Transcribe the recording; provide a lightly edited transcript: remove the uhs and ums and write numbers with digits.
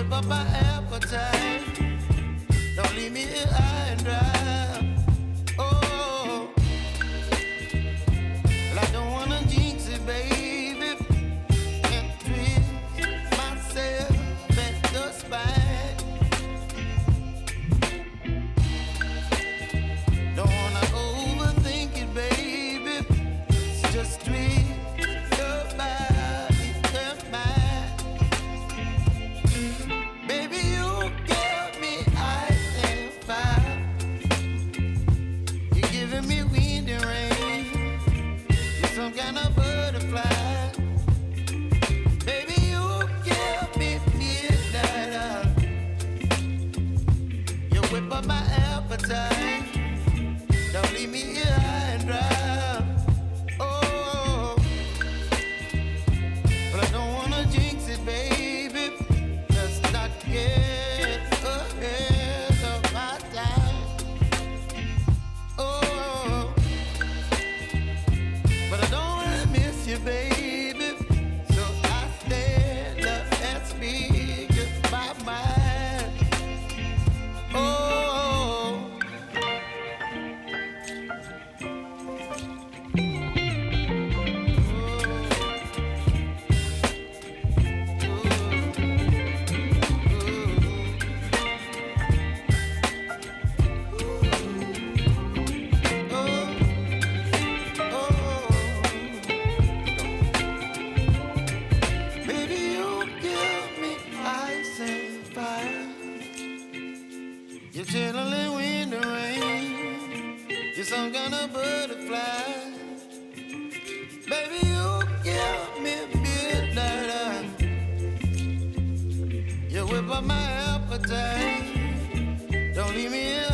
whip up my appetite. Don't leave me here high and dry. Oh, well, I don't wanna jinx it, baby. Can't twist myself at the spine. Don't wanna overthink it, baby. It's just twist your body and mine. Baby, you give me ice and fire. You're giving me wind and rain. You're some kind of butterfly. Baby, you give me midnight. You whip up my appetite. Don't leave me here high and dry. Oh, but I don't wanna jinx it, baby. Let's not get ahead of my time. Oh, but I don't wanna miss you, baby. So I stand up and speak my mind. Oh. Baby, you give me ice and fire. You're chilling wind and rain. You're some kind of butterfly. Baby, you give me midnight. You whip up my appetite. Don't leave me here